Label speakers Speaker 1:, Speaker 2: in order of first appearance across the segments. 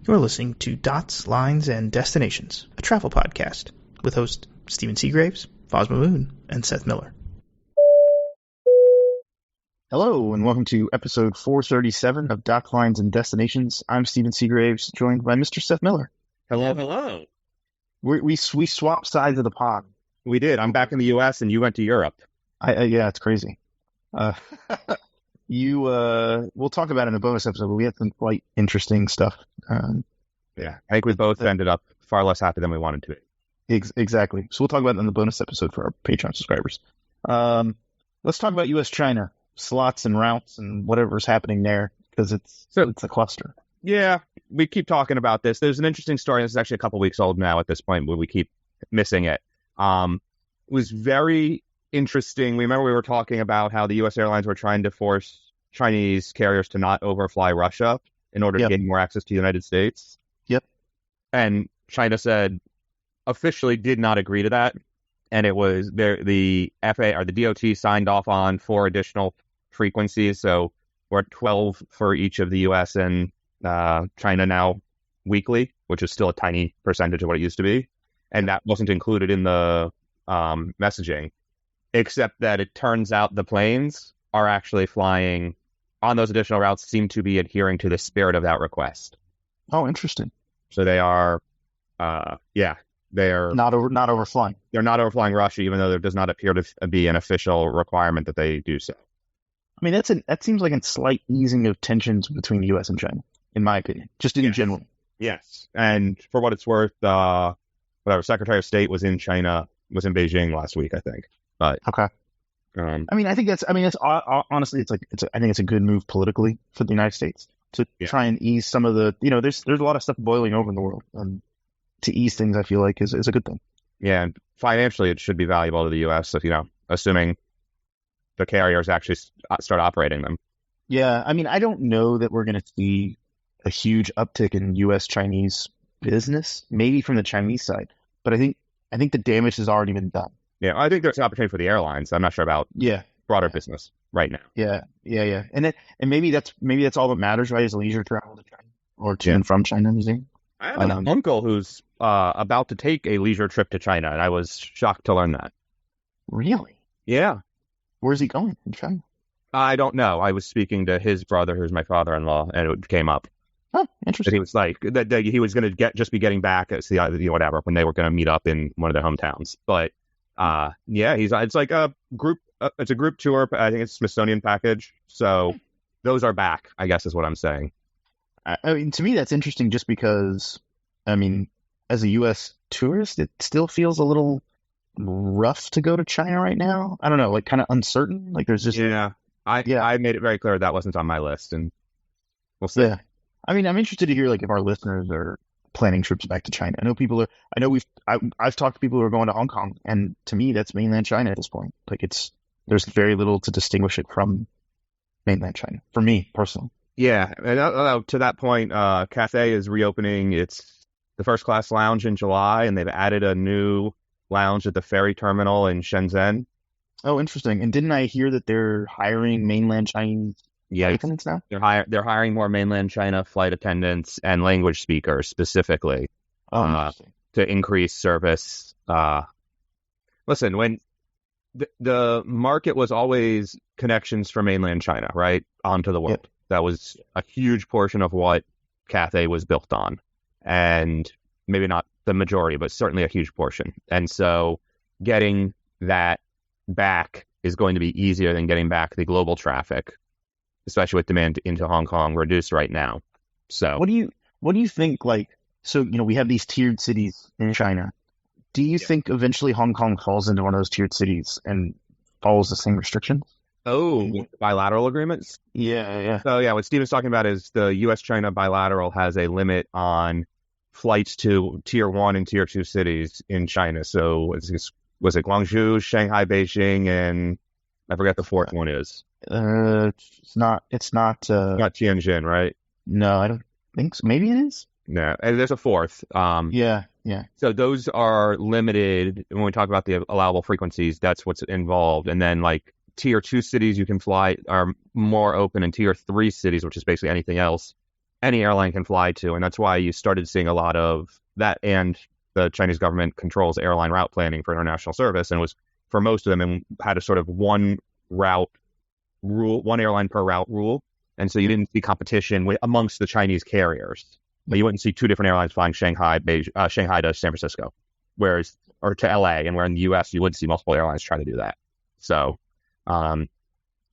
Speaker 1: You're listening to Dots, Lines, and Destinations, a travel podcast with hosts Stephen Seagraves, Fosma Moon, and Seth Miller.
Speaker 2: Hello, and welcome to episode 437 of Dots, Lines, and Destinations. I'm Stephen Seagraves, joined by Mr. Seth Miller.
Speaker 3: Hello, hello.
Speaker 2: We swapped sides of the pod.
Speaker 3: We did. I'm back in the U.S. and you went to Europe.
Speaker 2: Yeah, it's crazy. We'll talk about it in a bonus episode, but we had some quite interesting stuff.
Speaker 3: Yeah, I think we both ended up far less happy than we wanted to be.
Speaker 2: Exactly. So we'll talk about it in the bonus episode for our Patreon subscribers. Let's talk about U.S.-China slots and routes and whatever's happening there, because it's a cluster.
Speaker 3: Yeah, we keep talking about this. There's an interesting story. This is actually a couple weeks old now at this point, where we keep missing it. It was very interesting. Remember we were talking about how the U.S. airlines were trying to force Chinese carriers to not overfly Russia in order to gain more access to the United States.
Speaker 2: Yep.
Speaker 3: And China said, officially did not agree to that. And it was the FAA or the DOT signed off on 4 additional frequencies. So we're at 12 for each of the U.S. and China now weekly, which is still a tiny percentage of what it used to be. And that wasn't included in the messaging, except that it turns out the planes are actually flying on those additional routes, seem to be adhering to the spirit of that request.
Speaker 2: Oh, interesting.
Speaker 3: So they are, they are
Speaker 2: not overflying.
Speaker 3: They're not overflying Russia, even though there does not appear to be an official requirement that they do so.
Speaker 2: I mean, that seems like a slight easing of tensions between the U.S. and China, in my opinion, just in general.
Speaker 3: Yes, and for what it's worth, Secretary of State was in Beijing last week, I think. But
Speaker 2: okay. I think it's honestly, I think it's a good move politically for the United States to try and ease some of the, there's a lot of stuff boiling over in the world, and to ease things, I feel like is a good thing.
Speaker 3: Yeah, and financially, it should be valuable to the U.S. if, assuming the carriers actually start operating them.
Speaker 2: Yeah, I mean, I don't know that we're going to see a huge uptick in U.S.-Chinese business, maybe from the Chinese side, but I think the damage has already been done.
Speaker 3: Yeah, I think there's an opportunity for the airlines. I'm not sure about broader business right now.
Speaker 2: Yeah. And maybe that's all that matters, right? Is leisure travel to China or to and from China.
Speaker 3: I have an uncle who's about to take a leisure trip to China, and I was shocked to learn that.
Speaker 2: Really?
Speaker 3: Yeah.
Speaker 2: Where's he going in China?
Speaker 3: I don't know. I was speaking to his brother, who's my father-in-law, and it came up.
Speaker 2: Oh, interesting.
Speaker 3: That he was like that he was going to just be getting back at whatever when they were going to meet up in one of their hometowns. But it's like a group. It's a group tour. I think it's a Smithsonian package. So those are back, I guess, is what I'm saying.
Speaker 2: I mean, to me, that's interesting just because, I mean, as a U.S. tourist, it still feels a little rough to go to China right now. I don't know, like kind of uncertain. Like there's just...
Speaker 3: I made it very clear that wasn't on my list, and we'll see.
Speaker 2: Yeah. I mean, I'm interested to hear, like, if our listeners are planning trips back to China. I've talked to people who are going to Hong Kong, and to me, that's mainland China at this point. Like, there's very little to distinguish it from mainland China, for me, personally.
Speaker 3: Yeah, and to that point, Cathay is reopening its the first class lounge in July, and they've added a new lounge at the ferry terminal in Shenzhen.
Speaker 2: Oh, interesting. And didn't I hear that they're hiring mainland Chinese flight attendants now?
Speaker 3: They're hiring more mainland China flight attendants and language speakers specifically to increase service. Listen, when the market was always connections from mainland China, right, onto the world. Yep. That was a huge portion of what Cathay was built on. And maybe not the majority, but certainly a huge portion. And so getting that back is going to be easier than getting back the global traffic, especially with demand into Hong Kong reduced right now. So
Speaker 2: what do you think, like, so, we have these tiered cities in China. Do you think eventually Hong Kong falls into one of those tiered cities and follows the same restrictions?
Speaker 3: Oh, bilateral agreements?
Speaker 2: Yeah.
Speaker 3: So, what Stephen's talking about is the U.S.-China bilateral has a limit on flights to Tier 1 and Tier 2 cities in China. So, was it Guangzhou, Shanghai, Beijing, and I forget the fourth one is.
Speaker 2: It's not
Speaker 3: Tianjin, right?
Speaker 2: No, I don't think so. Maybe it is.
Speaker 3: No, and there's a fourth.
Speaker 2: Yeah.
Speaker 3: So those are limited. When we talk about the allowable frequencies, that's what's involved. And then, like, Tier 2 cities you can fly are more open, and Tier 3 cities, which is basically anything else, any airline can fly to, and that's why you started seeing a lot of that. And the Chinese government controls airline route planning for international service, and was for most of them and had a sort of one route rule, one airline per route rule, and so you didn't see competition amongst the Chinese carriers. But you wouldn't see two different airlines flying Shanghai to San Francisco, or to LA, and where in the US you would see multiple airlines try to do that. So,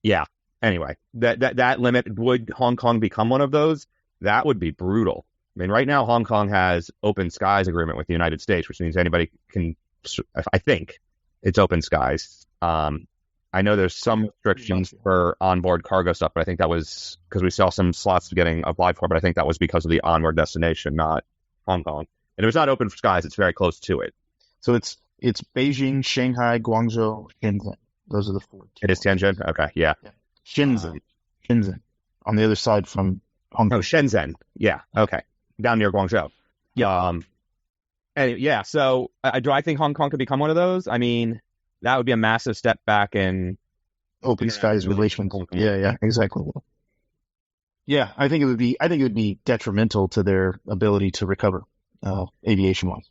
Speaker 3: yeah. Anyway, that limit, would Hong Kong become one of those? That would be brutal. I mean, right now Hong Kong has open skies agreement with the United States, which means anybody can. I think it's open skies. I know there's some restrictions for onboard cargo stuff, but I think that was because we saw some slots getting applied for, but I think that was because of the onward destination, not Hong Kong. And if it's not open for skies, it's very close to it.
Speaker 2: So it's Beijing, Shanghai, Guangzhou, Shenzhen. Those are the four.
Speaker 3: It is Tianjin? Okay, yeah.
Speaker 2: Shenzhen. On the other side from Hong Kong.
Speaker 3: Oh, Shenzhen. Yeah, okay. Down near Guangzhou.
Speaker 2: Yeah.
Speaker 3: And yeah, so do I think Hong Kong could become one of those? I mean, that would be a massive step back in
Speaker 2: open skies relations. Yeah, exactly. Yeah, I think it would be detrimental to their ability to recover aviation wise.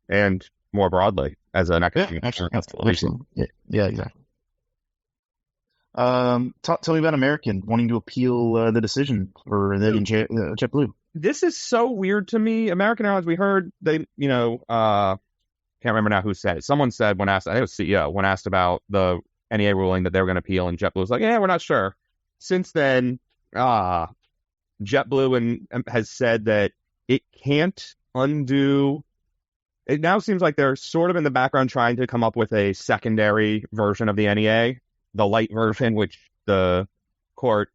Speaker 3: And more broadly as an economic.
Speaker 2: Absolutely. Yeah, exactly. Tell me about American wanting to appeal the decision for JetBlue.
Speaker 3: This is so weird to me. American Airlines, we heard they, can't remember now who said it. Someone said when asked, I think it was CEO, when asked about the NEA ruling that they were going to appeal, and JetBlue was like, yeah, we're not sure. Since then, JetBlue has said that it can't undo. It now seems like they're sort of in the background trying to come up with a secondary version of the NEA, the light version, which the court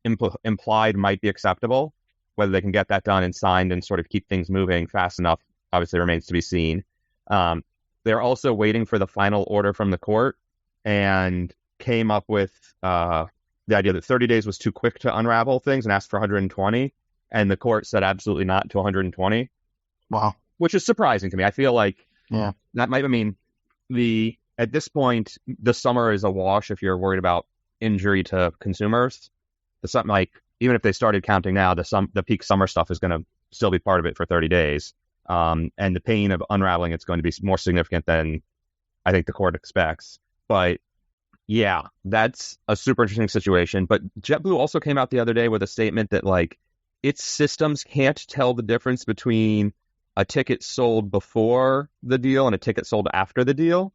Speaker 3: implied might be acceptable. Whether they can get that done and signed and sort of keep things moving fast enough obviously remains to be seen. They're also waiting for the final order from the court and came up with the idea that 30 days was too quick to unravel things and asked for 120. And the court said absolutely not to 120.
Speaker 2: Wow.
Speaker 3: Which is surprising to me. I feel like
Speaker 2: that
Speaker 3: might, at this point, the summer is a wash if you're worried about injury to consumers. Even if they started counting now, the peak summer stuff is going to still be part of it for 30 days. And the pain of unraveling it's going to be more significant than I think the court expects. But yeah, that's a super interesting situation. But JetBlue also came out the other day with a statement that its systems can't tell the difference between a ticket sold before the deal and a ticket sold after the deal.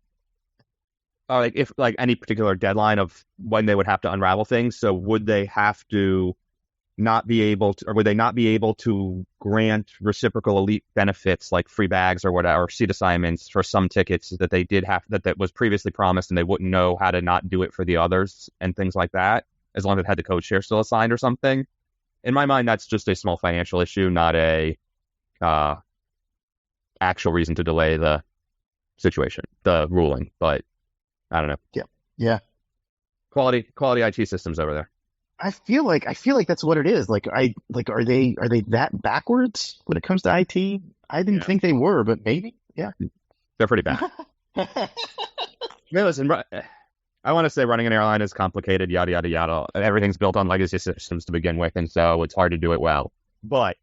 Speaker 3: If any particular deadline of when they would have to unravel things. So would they have to not be able to, or would they not be able to grant reciprocal elite benefits like free bags or whatever, or seat assignments for some tickets that they did have, that was previously promised, and they wouldn't know how to not do it for the others and things like that, as long as it had the code share still assigned or something? In my mind, that's just a small financial issue, not a actual reason to delay the situation, the ruling. But I don't know.
Speaker 2: Yeah.
Speaker 3: Quality IT systems over there.
Speaker 2: I feel like that's what it is. Are they that backwards when it comes to IT? I didn't think they were, but maybe. Yeah.
Speaker 3: They're pretty bad. Listen, I want to say running an airline is complicated, yada, yada, yada. Everything's built on legacy systems to begin with, and so it's hard to do it well. But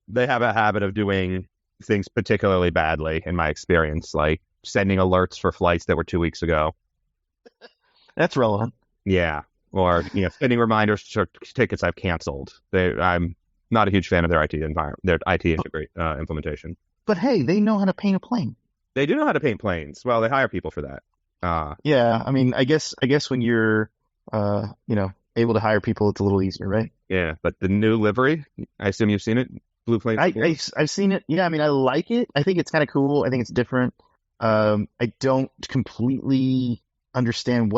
Speaker 3: they have a habit of doing things particularly badly, in my experience, like sending alerts for flights that were 2 weeks ago.
Speaker 2: That's relevant.
Speaker 3: Yeah. Or, sending reminders for tickets I've canceled. I'm not a huge fan of their IT environment, their IT implementation.
Speaker 2: But hey, they know how to paint a plane.
Speaker 3: They do know how to paint planes. Well, they hire people for that.
Speaker 2: Yeah, I guess when you're, able to hire people, it's a little easier, right?
Speaker 3: Yeah, but the new livery, I assume you've seen it, blue plane.
Speaker 2: I've seen it. Yeah, I like it. I think it's kind of cool. I think it's different. I don't completely understand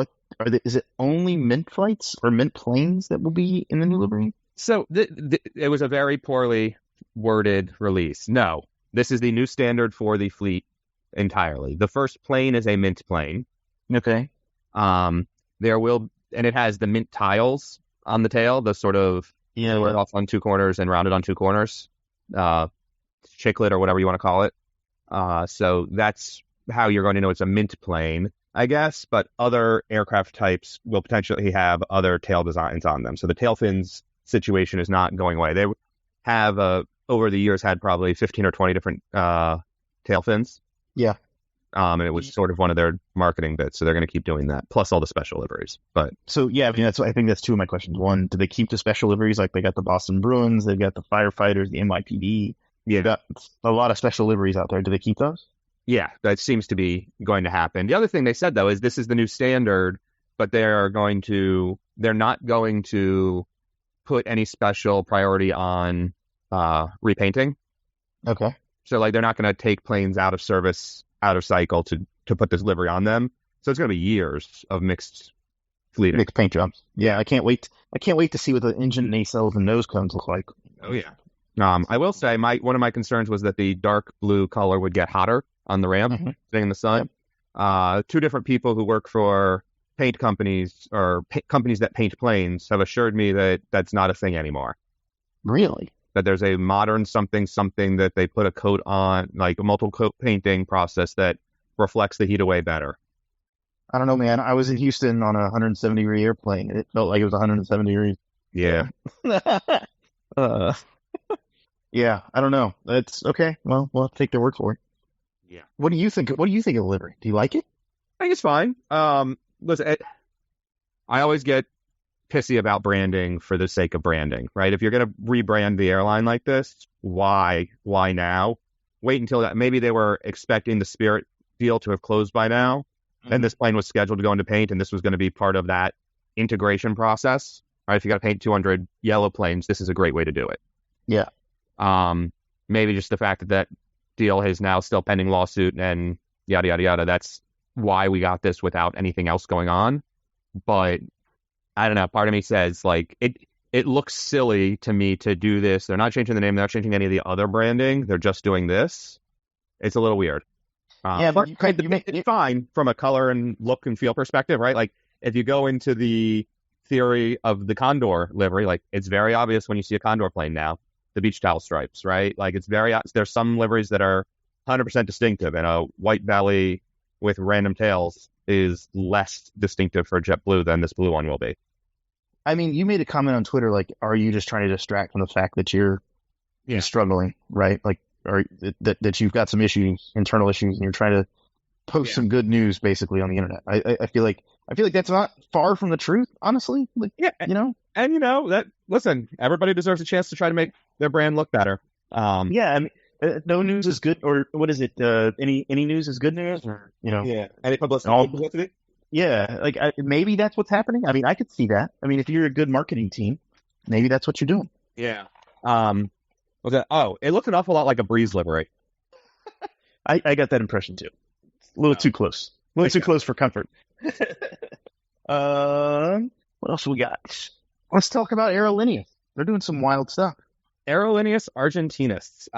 Speaker 2: is it only Mint flights or Mint planes that will be in the new livery?
Speaker 3: So it was a very poorly worded release. No, this is the new standard for the fleet entirely. The first plane is a Mint plane.
Speaker 2: Okay.
Speaker 3: And it has the Mint tiles on the tail, the sort of off on two corners and rounded on two corners, chiclet or whatever you want to call it. So that's how you're going to know it's a Mint plane, I guess, but other aircraft types will potentially have other tail designs on them. So the tail fins situation is not going away. They have over the years had probably 15 or 20 different tail fins.
Speaker 2: Yeah.
Speaker 3: And it was sort of one of their marketing bits, so they're going to keep doing that, plus all the special liveries. But
Speaker 2: so yeah, I mean, I think that's two of my questions. One, do they keep the special liveries? Like they got the Boston Bruins, they've got the firefighters, the NYPD. Yeah, got a lot of special liveries out there. Do they keep those?
Speaker 3: Yeah, that seems to be going to happen. The other thing they said though is this is the new standard, but they're not going to put any special priority on repainting.
Speaker 2: Okay.
Speaker 3: So like they're not going to take planes out of service, out of cycle to put this livery on them. So it's going to be years of mixed fleeting.
Speaker 2: Mixed paint jobs. Yeah, I can't wait to see what the engine nacelles and nose cones look like.
Speaker 3: Oh yeah. I will say one of my concerns was that the dark blue color would get hotter on the ramp, sitting in the sun. Yep. Two different people who work for paint companies or companies that paint planes have assured me that that's not a thing anymore.
Speaker 2: Really?
Speaker 3: That there's a modern something that they put a coat on, like a multiple coat painting process that reflects the heat away better.
Speaker 2: I don't know, man. I was in Houston on a 170-degree airplane, and it felt like it was 170 degrees.
Speaker 3: Yeah.
Speaker 2: Yeah, I don't know. That's okay. Well, we'll have to take their word for it.
Speaker 3: Yeah.
Speaker 2: What do you think? What do you think of the livery? Do you like it?
Speaker 3: I think it's fine. Listen, I always get pissy about branding for the sake of branding, right? If you're going to rebrand the airline like this, why now? Wait until maybe they were expecting the Spirit deal to have closed by now, and this plane was scheduled to go into paint, and this was going to be part of that integration process, right? If you got to paint 200 yellow planes, this is a great way to do it.
Speaker 2: Yeah.
Speaker 3: Maybe just the fact that deal is now still pending lawsuit and yada, yada, yada. That's why we got this without anything else going on. But I don't know. Part of me says like it looks silly to me to do this. They're not changing the name. They're not changing any of the other branding. They're just doing this. It's a little weird.
Speaker 2: Yeah, but
Speaker 3: it's fine from a color and look and feel perspective, right? Like if you go into the theory of the Condor livery, like it's very obvious when you see a Condor plane now, the beach towel stripes, right? Like it's there's some liveries that are 100% distinctive, and a white belly with random tails is less distinctive for JetBlue than this blue one will be.
Speaker 2: I mean, you made a comment on Twitter, like, are you just trying to distract from the fact that you're struggling, right? Like, or that you've got some issues, internal issues, and you're trying to post some good news basically on the internet. I feel like that's not far from the truth, honestly. Like, you know,
Speaker 3: and you know that. Listen, everybody deserves a chance to try to make their brand look better.
Speaker 2: Yeah, I mean, no news is good, or what is it? Any news is good news, or you know?
Speaker 3: Yeah, any publicity.
Speaker 2: Yeah, like maybe that's what's happening. I mean, I could see that. I mean, if you're a good marketing team, maybe that's what you're doing.
Speaker 3: Yeah. It looked an awful lot like a Breeze livery.
Speaker 2: I got that impression too. A little too close. A little too close for comfort. What else we got? Let's talk about Aerolineas. They're doing some wild stuff.
Speaker 3: Aerolineas Argentinas.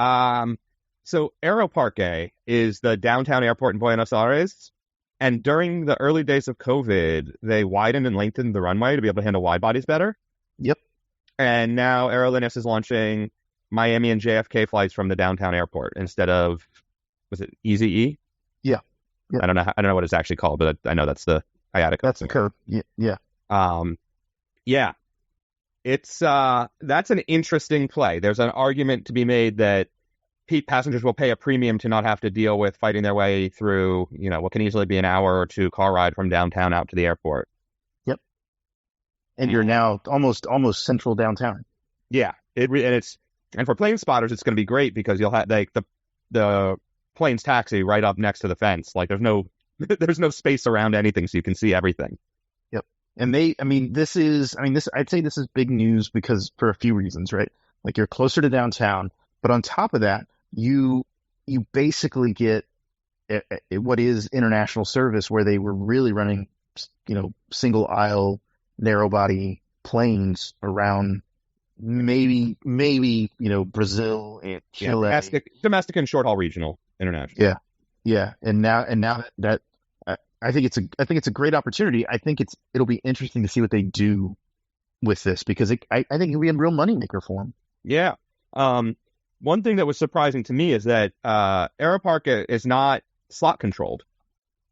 Speaker 3: So Aeroparque is the downtown airport in Buenos Aires. And during the early days of COVID, they widened and lengthened the runway to be able to handle wide bodies better.
Speaker 2: Yep.
Speaker 3: And now Aerolineas is launching Miami and JFK flights from the downtown airport instead of, was it EZE?
Speaker 2: Yeah.
Speaker 3: I don't know what it's actually called, but I know that's the IATA.
Speaker 2: That's the code. Yeah.
Speaker 3: Yeah. It's that's an interesting play. There's an argument to be made that passengers will pay a premium to not have to deal with fighting their way through, what can easily be an hour or two car ride from downtown out to the airport.
Speaker 2: Yep. And you're now almost central downtown.
Speaker 3: Yeah. And for plane spotters, it's going to be great because you'll have like the plane's taxi right up next to the fence. Like there's no space around anything, so you can see everything.
Speaker 2: Yep. And I'd say this is big news because for a few reasons, right? Like you're closer to downtown, but on top of that, you basically get what is international service where they were really running, single aisle, narrow body planes around maybe Brazil and Chile.
Speaker 3: Domestic and short haul regional international.
Speaker 2: Yeah. And now that I think it's a great opportunity. I think it'll be interesting to see what they do with this because I think it'll be a real moneymaker for them.
Speaker 3: Yeah. One thing that was surprising to me is that Aeroparque is not slot controlled.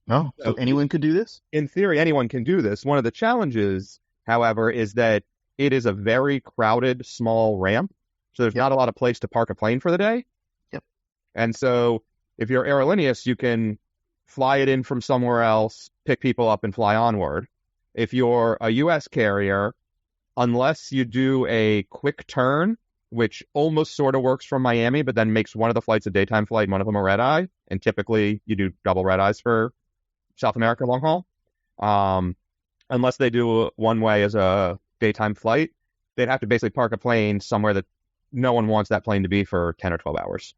Speaker 2: No, so anyone could do this?
Speaker 3: In theory, anyone can do this. One of the challenges, however, is that it is a very crowded, small ramp. So there's not a lot of place to park a plane for the day.
Speaker 2: Yep.
Speaker 3: And so if you're Aerolineas, you can fly it in from somewhere else, pick people up, and fly onward. If you're a U.S. carrier, unless you do a quick turn, which almost sort of works from Miami, but then makes one of the flights a daytime flight and one of them a red eye, and typically you do double red eyes for South America long haul. Unless they do one way as a daytime flight, they'd have to basically park a plane somewhere that no one wants that plane to be for 10 or 12 hours.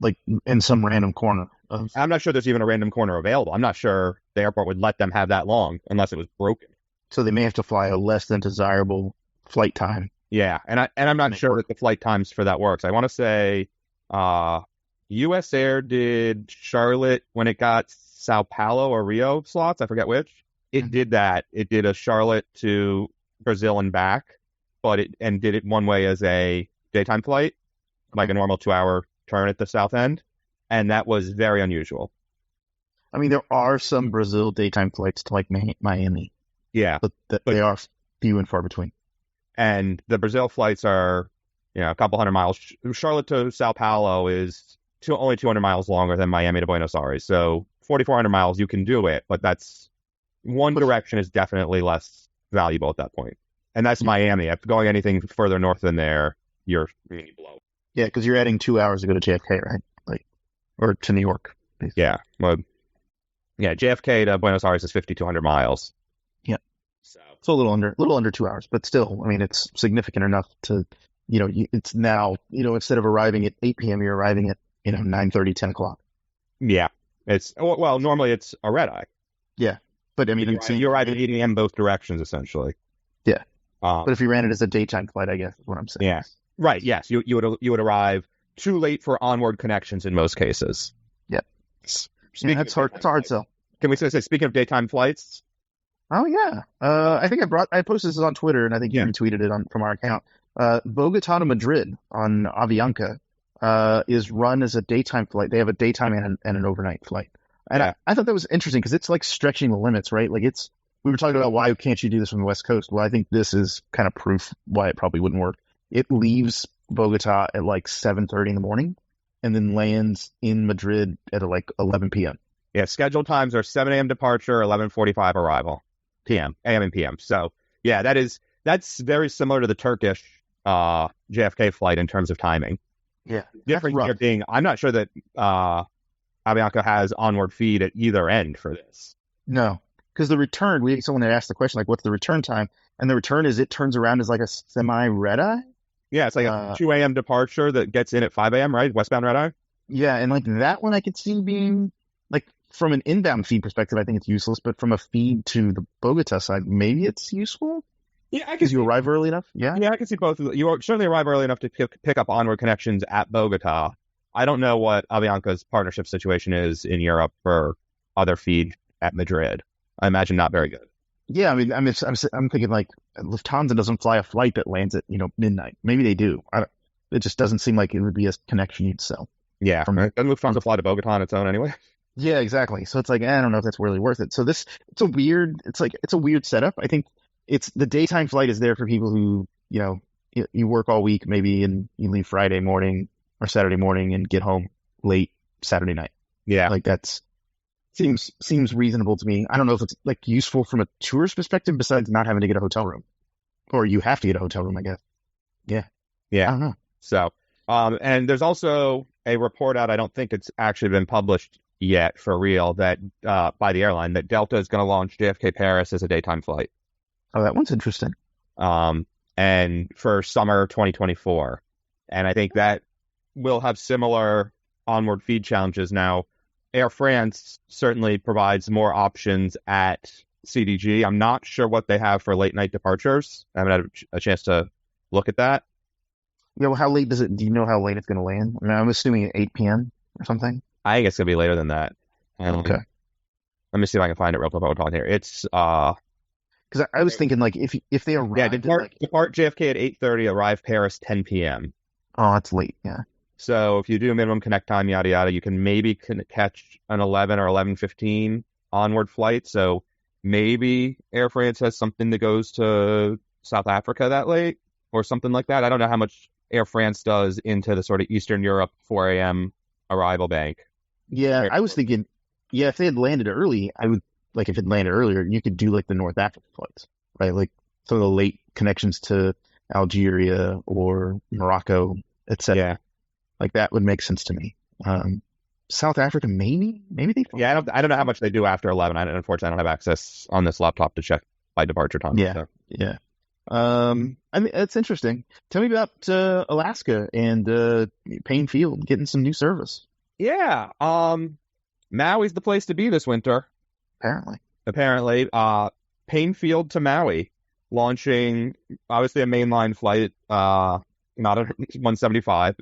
Speaker 2: Like in some random corner.
Speaker 3: I'm not sure there's even a random corner available. I'm not sure the airport would let them have that long unless it was broken.
Speaker 2: So they may have to fly a less than desirable flight time.
Speaker 3: Yeah, and I'm not sure that the flight times for that works. I want to say U.S. Air did Charlotte when it got Sao Paulo or Rio slots. I forget which. It did that. It did a Charlotte to Brazil and back, and did it one way as a daytime flight, like a normal 2-hour turn at the south end, and that was very unusual.
Speaker 2: I mean, there are some Brazil daytime flights to like Miami.
Speaker 3: Yeah,
Speaker 2: but they are few and far between.
Speaker 3: And the Brazil flights are, a couple hundred miles. Charlotte to Sao Paulo is only 200 miles longer than Miami to Buenos Aires. So 4,400 miles, you can do it, but that's one direction is definitely less valuable at that point. And that's Miami. If going anything further north than there, you're really below.
Speaker 2: Yeah, because you're adding 2 hours to go to JFK, right? Or to New York. Basically.
Speaker 3: Yeah. Well, JFK to Buenos Aires is 5,200 miles.
Speaker 2: Yeah. So a little under 2 hours, but still, I mean, it's significant enough to, it's now, instead of arriving at 8 p.m., you're arriving at, 9:30, 10 o'clock.
Speaker 3: Yeah. Normally it's a red eye.
Speaker 2: Yeah. But I mean,
Speaker 3: you arrive at 8 a.m. both directions, essentially.
Speaker 2: Yeah. But if you ran it as a daytime flight, I guess is what I'm saying.
Speaker 3: Yeah. Right. Yes. You would arrive too late for onward connections in most cases.
Speaker 2: Yeah. That's hard. It's a hard sell.
Speaker 3: Can we say, speaking of daytime flights?
Speaker 2: Oh yeah. I think I posted this on Twitter, and I think you retweeted it from our account. Bogota to Madrid on Avianca is run as a daytime flight. They have a daytime and an overnight flight. And I thought that was interesting because it's like stretching the limits, right? Like we were talking about why can't you do this from the West Coast? Well, I think this is kind of proof why it probably wouldn't work. It leaves Bogota at like 7:30 in the morning and then lands in Madrid at like 11 p.m.
Speaker 3: Yeah, scheduled times are 7 a.m. departure, 11:45 arrival, a.m. and p.m. So yeah, that's very similar to the Turkish JFK flight in terms of timing.
Speaker 2: Yeah,
Speaker 3: different here being I'm not sure that Avianca has onward feed at either end for this.
Speaker 2: No, because the return, someone had asked the question, like, what's the return time? And the return is it turns around as like a semi-red eye?
Speaker 3: Yeah, it's like a 2 a.m. departure that gets in at 5 a.m., right? Westbound red eye?
Speaker 2: Yeah, and like that one I could see being, like, from an inbound feed perspective, I think it's useless, but from a feed to the Bogota side, maybe it's useful?
Speaker 3: Yeah,
Speaker 2: because you arrive early enough? Yeah,
Speaker 3: I can see both. You certainly arrive early enough to pick up onward connections at Bogota. I don't know what Avianca's partnership situation is in Europe for other feed at Madrid. I imagine not very good.
Speaker 2: Yeah, I mean, I'm thinking like Lufthansa doesn't fly a flight that lands at midnight. Maybe they do. It just doesn't seem like it would be a connection you'd sell.
Speaker 3: Yeah, doesn't Lufthansa fly to Bogota on its own anyway?
Speaker 2: Yeah, exactly. So it's like I don't know if that's really worth it. So it's a weird setup. I think the daytime flight is there for people who you work all week maybe and you leave Friday morning or Saturday morning and get home late Saturday night.
Speaker 3: Yeah.
Speaker 2: Like seems reasonable to me. I don't know if it's like useful from a tourist perspective besides not having to get a hotel room. Or you have to get a hotel room, I guess. Yeah.
Speaker 3: Yeah.
Speaker 2: I don't know.
Speaker 3: So, and there's also a report out, I don't think it's actually been published yet for real, that by the airline, that Delta is going to launch JFK Paris as a daytime flight.
Speaker 2: Oh, that one's interesting.
Speaker 3: And for summer 2024. And I think that will have similar onward feed challenges. Now, Air France certainly provides more options at CDG. I'm not sure what they have for late night departures. I haven't had a chance to look at that.
Speaker 2: Yeah, well, how late do you know how late it's going to land? I mean, I'm assuming at 8 p.m. or something.
Speaker 3: I think it's going to be later than that.
Speaker 2: Okay.
Speaker 3: Let me see if I can find it real quick while we're talking here. It's
Speaker 2: because I was thinking like if they arrive
Speaker 3: depart JFK at 8:30, arrive Paris 10 p.m.
Speaker 2: Oh, that's late. Yeah.
Speaker 3: So if you do a minimum connect time, yada yada, you can maybe catch an 11 or 11:15 onward flight. So maybe Air France has something that goes to South Africa that late or something like that. I don't know how much Air France does into the sort of Eastern Europe 4 a.m. arrival bank.
Speaker 2: Yeah, I was thinking, yeah, if they had landed early, I would like if it landed earlier, you could do like the North Africa flights, right? Like some of the late connections to Algeria or Morocco, etc.
Speaker 3: Yeah.
Speaker 2: Like that would make sense to me. South Africa, maybe they.
Speaker 3: Yeah, I don't know how much they do after 11. Unfortunately, I don't have access on this laptop to check by departure time.
Speaker 2: Yeah,
Speaker 3: so.
Speaker 2: yeah. I mean, it's interesting. Tell me about Alaska and Payne Field getting some new service.
Speaker 3: Yeah, Maui's the place to be this winter. Apparently, Payne Field to Maui, launching obviously a mainline flight, not a 175.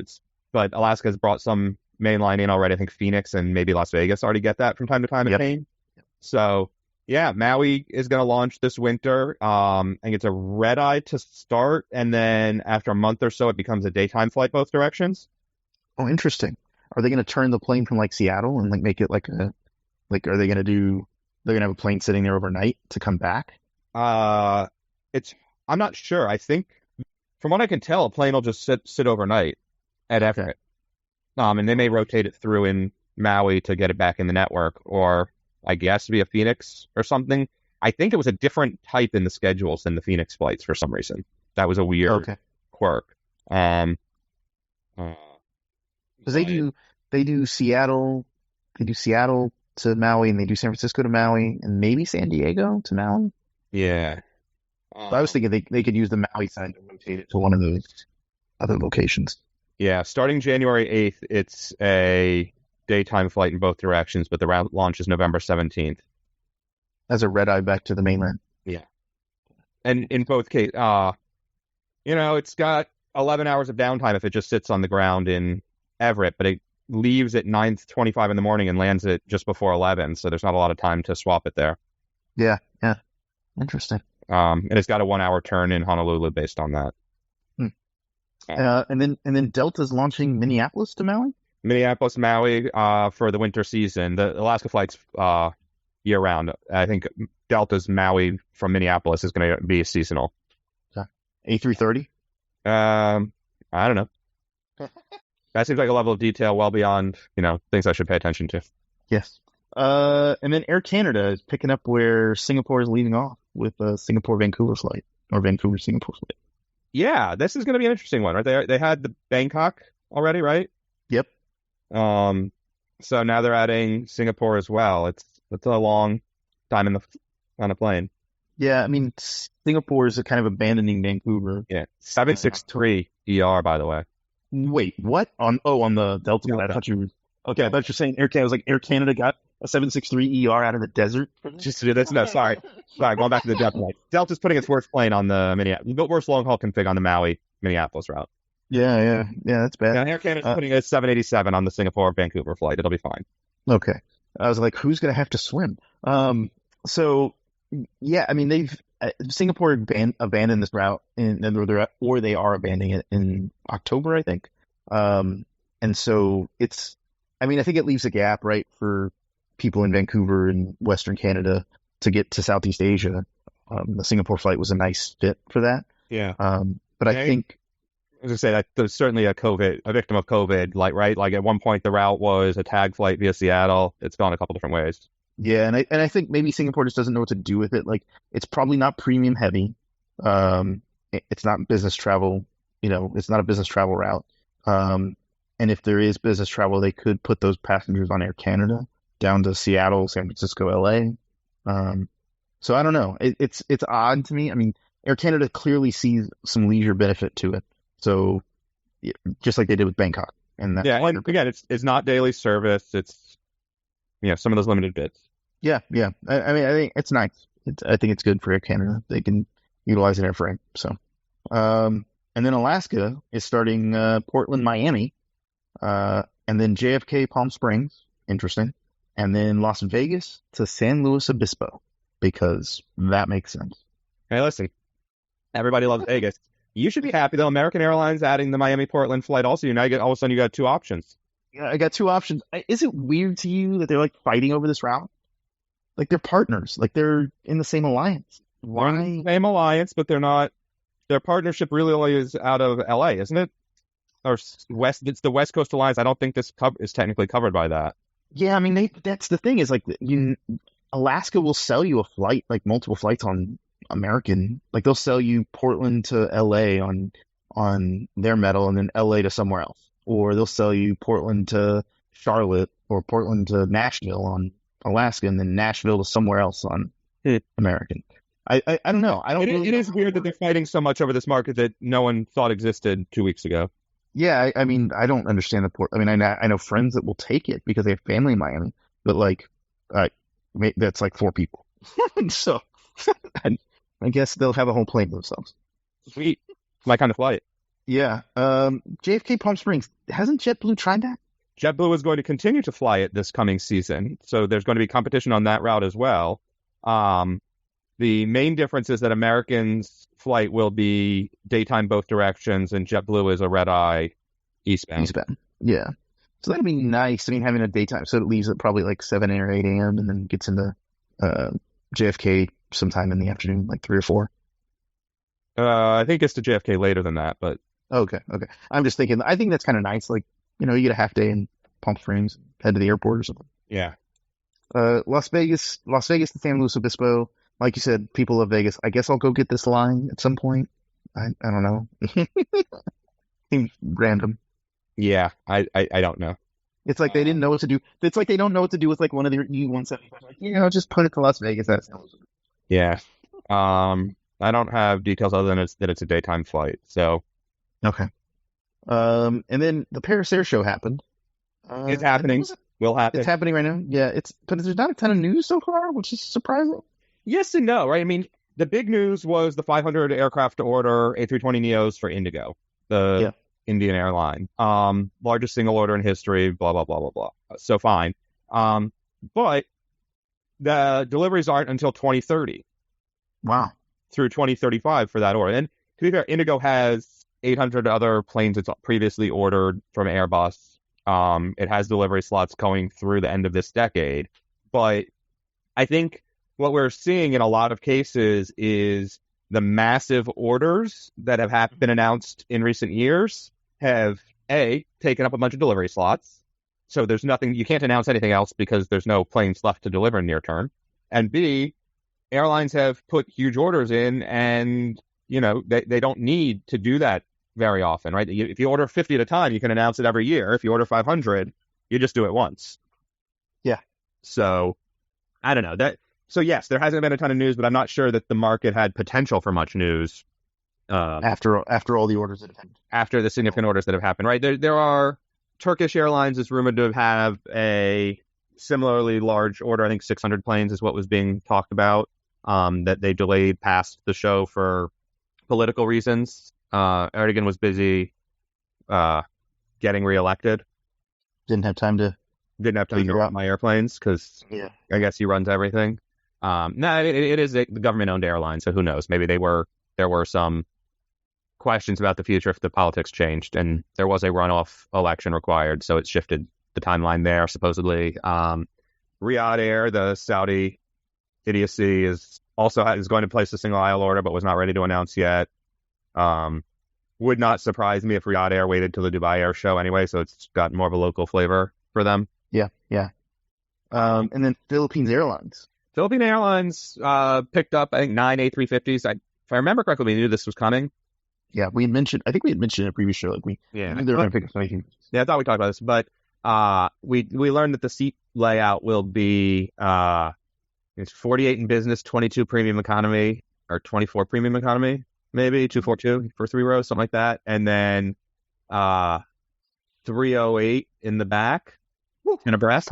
Speaker 3: But Alaska has brought some mainline in already. I think Phoenix and maybe Las Vegas already get that from time to time at Payne. So yeah, Maui is going to launch this winter. I think it's a red eye to start, and then after a month or so, it becomes a daytime flight both directions.
Speaker 2: Oh, interesting. Are they going to turn the plane from like Seattle and like make it like are they going to they're going to have a plane sitting there overnight to come back?
Speaker 3: I'm not sure. I think from what I can tell, a plane will just sit overnight at Everett. And they may rotate it through in Maui to get it back in the network, or I guess via Phoenix or something. I think it was a different type in the schedules than the Phoenix flights for some reason. That was a weird quirk.
Speaker 2: Because they do Seattle to Maui, and they do San Francisco to Maui, and maybe San Diego to Maui.
Speaker 3: Yeah.
Speaker 2: So I was thinking they could use the Maui side to rotate it to one of those other locations.
Speaker 3: Yeah, starting January 8th, it's a daytime flight in both directions, but the route launch is November 17th.
Speaker 2: As a red eye back to the mainland.
Speaker 3: Yeah. And in both cases, it's got 11 hours of downtime if it just sits on the ground in Everett, but it leaves at 9:25 in the morning and lands at just before 11, so there's not a lot of time to swap it there.
Speaker 2: Yeah. Interesting.
Speaker 3: And it's got a 1 hour turn in Honolulu based on that.
Speaker 2: And then Delta's launching Minneapolis to Maui?
Speaker 3: Minneapolis, Maui, for the winter season. The Alaska flight's year round. I think Delta's Maui from Minneapolis is going to be seasonal.
Speaker 2: A330?
Speaker 3: I don't know. That seems like a level of detail well beyond, things I should pay attention to.
Speaker 2: Yes. And then Air Canada is picking up where Singapore is leaving off with a Singapore-Vancouver flight, or Vancouver-Singapore flight.
Speaker 3: Yeah, this is going to be an interesting one, right? They had the Bangkok already, right?
Speaker 2: Yep.
Speaker 3: So now they're adding Singapore as well. It's a long time on a plane.
Speaker 2: Yeah, I mean, Singapore is kind of abandoning Vancouver.
Speaker 3: Yeah, 763 ER, by the way.
Speaker 2: Wait, what? On the Delta one? I thought you were saying Air Canada. I was like, Air Canada got a 763 ER out of the desert?
Speaker 3: Just to do this? No, sorry, going back to the Delta flight. Delta's putting its worst plane on the worst long-haul config on the Maui, Minneapolis route.
Speaker 2: Yeah, that's bad.
Speaker 3: Yeah, Air Canada's putting a 787 on the Singapore-Vancouver flight. It'll be fine.
Speaker 2: Okay. I was like, who's going to have to swim? So, yeah, I mean, Singapore abandoned this route, or they are abandoning it in October, I think. And so I think it leaves a gap, right, for people in Vancouver and Western Canada to get to Southeast Asia. The Singapore flight was a nice fit for that.
Speaker 3: Yeah.
Speaker 2: But I think,
Speaker 3: as I say, that there's certainly a victim of COVID, right? Like at one point the route was a tag flight via Seattle. It's gone a couple different ways.
Speaker 2: Yeah, and I think maybe Singapore just doesn't know what to do with it. Like, it's probably not premium heavy. It's not business travel. It's not a business travel route. And if there is business travel, they could put those passengers on Air Canada down to Seattle, San Francisco, LA. So I don't know. It's odd to me. I mean, Air Canada clearly sees some leisure benefit to it. So just like they did with Bangkok. And
Speaker 3: again, it's not daily service. It's some of those limited bits.
Speaker 2: Yeah. I mean, I think it's nice. I think it's good for Air Canada. They can utilize an airframe. So, and then Alaska is starting Portland, Miami, and then JFK, Palm Springs. Interesting. And then Las Vegas to San Luis Obispo, because that makes sense.
Speaker 3: Hey, listen, everybody loves Vegas. You should be happy though. American Airlines adding the Miami Portland flight. Also, all of a sudden you got two options.
Speaker 2: Yeah, I got two options. Is it weird to you that they're like fighting over this route? Like they're partners. Like they're in the same alliance. Why?
Speaker 3: Same alliance, but they're not. Their partnership really is out of LA, isn't it? or West. It's the West Coast Alliance. I don't think this is technically covered by that.
Speaker 2: Yeah, I mean, that's the thing is like Alaska will sell you a flight, like multiple flights on American. Like they'll sell you Portland to LA on their metal, and then LA to somewhere else, or they'll sell you Portland to Charlotte or Portland to Nashville on Alaska, and then Nashville to somewhere else on American. I don't know.
Speaker 3: It is weird that they're fighting so much over this market that no one thought existed 2 weeks ago.
Speaker 2: Yeah, I mean, I don't understand the port. I mean, I know friends that will take it because they have family in Miami, but like, that's like 4 people. So I guess they'll have a whole plane to themselves.
Speaker 3: Sweet. My kind of flight.
Speaker 2: Yeah. JFK Palm Springs. Hasn't JetBlue tried that?
Speaker 3: JetBlue is going to continue to fly it this coming season, so there's going to be competition on that route as well. The main difference is that American's flight will be daytime both directions, and JetBlue is a red-eye eastbound.
Speaker 2: Yeah. So that'd be nice. I mean, having a daytime, so it leaves at probably like 7 or 8 a.m. and then gets into JFK sometime in the afternoon, like 3 or 4.
Speaker 3: I think it gets to JFK later than that, but...
Speaker 2: Okay. I'm just thinking, I think that's kind of nice. Like, you get a half day in Palm Springs, head to the airport or something.
Speaker 3: Yeah.
Speaker 2: Las Vegas to San Luis Obispo. Like you said, people of Vegas, I guess I'll go get this line at some point. I don't know. Seems random.
Speaker 3: Yeah, I don't know.
Speaker 2: It's like they didn't know what to do. It's like they don't know what to do with like one of their E-175. Like, just put it to Las Vegas.
Speaker 3: Yeah. I don't have details other than that it's a daytime flight. So.
Speaker 2: Okay. And then the Paris Air Show happened.
Speaker 3: It's happening. Will happen.
Speaker 2: It's happening right now. Yeah. But there's not a ton of news so far, which is surprising.
Speaker 3: Yes and no, right? I mean, the big news was the 500 aircraft to order A320neos for IndiGo, the Indian airline. Largest single order in history, blah, blah, blah, blah, blah. So fine. But the deliveries aren't until 2030.
Speaker 2: Wow.
Speaker 3: Through 2035 for that order. And to be fair, IndiGo has 800 other planes it's previously ordered from Airbus. It has delivery slots going through the end of this decade. But I think what we're seeing in a lot of cases is the massive orders that have been announced in recent years have, A, taken up a bunch of delivery slots. So there's nothing, you can't announce anything else because there's no planes left to deliver near term. And B, airlines have put huge orders in and, they don't need to do that very often, right? If you order 50 at a time, you can announce it every year. If you order 500, you just do it once.
Speaker 2: Yeah.
Speaker 3: So, I don't know. So yes, there hasn't been a ton of news, but I'm not sure that the market had potential for much news
Speaker 2: after all the orders that have happened.
Speaker 3: After the significant orders that have happened, right? There are Turkish Airlines is rumored to have a similarly large order. I think 600 planes is what was being talked about. That they delayed past the show for political reasons. Erdogan was busy getting reelected.
Speaker 2: Didn't have time to
Speaker 3: run my airplanes because I guess he runs everything. It is the government-owned airline, so who knows? Maybe there were some questions about the future if the politics changed, and there was a runoff election required, so it shifted the timeline there, supposedly. Riyadh Air, the Saudi idiocy, is going to place a single aisle order, but was not ready to announce yet. Would not surprise me if Riyadh Air waited till the Dubai Air Show anyway, so it's got more of a local flavor for them.
Speaker 2: Yeah. And then Philippines Airlines.
Speaker 3: Philippine Airlines picked up, I think, 9 A350s. If I remember correctly, we knew this was coming.
Speaker 2: Yeah, I think we had mentioned in a previes show, like I think they were going to pick up something.
Speaker 3: Yeah, I thought we talked about this, but we learned that the seat layout will be it's 48 in business, 22 premium economy, or 24 premium economy, maybe 242 for 3 rows, something like that, and then 308 in the back, 10 abreast.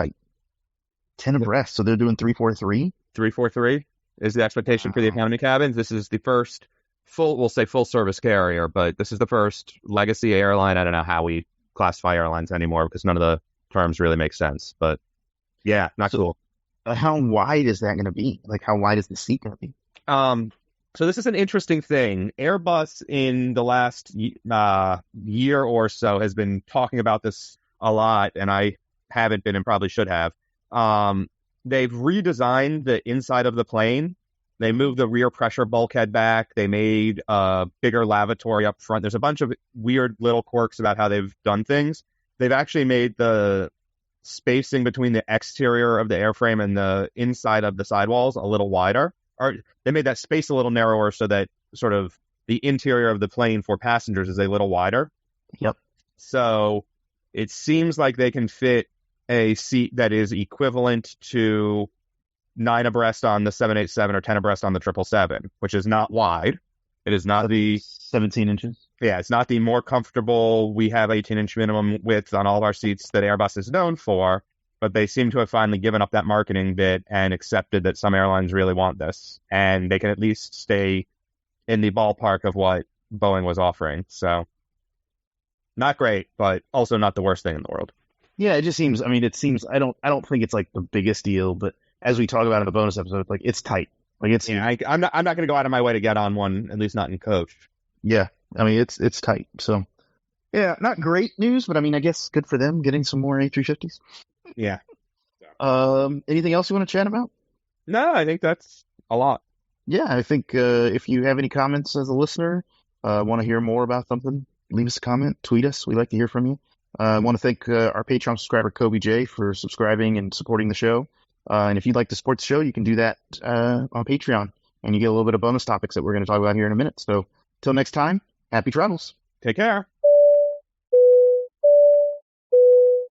Speaker 2: 10 abreast, so they're doing 343.
Speaker 3: 343 is the expectation for the economy cabins. This is the first full service carrier, but this is the first legacy airline. I don't know how we classify airlines anymore because none of the terms really make sense. But yeah, cool.
Speaker 2: How wide is that going to be? Like, how wide is the seat going to be?
Speaker 3: So this is an interesting thing. Airbus in the last year or so has been talking about this a lot, and I haven't been and probably should have. They've redesigned the inside of the plane They moved the rear pressure bulkhead back. They made a bigger lavatory up front. There's a bunch of weird little quirks about how they've done things. They've actually made the spacing between the exterior of the airframe and the inside of the sidewalls a little wider. Or they made that space a little narrower so that sort of the interior of the plane for passengers is a little wider.
Speaker 2: Yep.
Speaker 3: So it seems like they can fit a seat that is equivalent to 9 abreast on the 787 or 10 abreast on the 777, which is not wide. It is not the
Speaker 2: 17 inches.
Speaker 3: Yeah, it's not the more comfortable, we have 18-inch minimum width on all of our seats that Airbus is known for, but they seem to have finally given up that marketing bit and accepted that some airlines really want this, and they can at least stay in the ballpark of what Boeing was offering. So, not great, but also not the worst thing in the world.
Speaker 2: Yeah, it just seems, I don't think it's like the biggest deal, but as we talk about in the bonus episode, like it's tight. Like it's
Speaker 3: I'm not going to go out of my way to get on one, at least not in coach.
Speaker 2: Yeah, it's tight. So yeah, not great news, but I guess good for them getting some more A350s.
Speaker 3: Yeah.
Speaker 2: Anything else you want to chat about?
Speaker 3: No, I think that's a lot.
Speaker 2: Yeah, I think if you have any comments as a listener, want to hear more about something, leave us a comment, tweet us. We'd like to hear from you. I want to thank our Patreon subscriber, Kobe J, for subscribing and supporting the show. And if you'd like to support the show, you can do that on Patreon, and you get a little bit of bonus topics that we're going to talk about here in a minute. So, till next time, happy travels.
Speaker 3: Take care.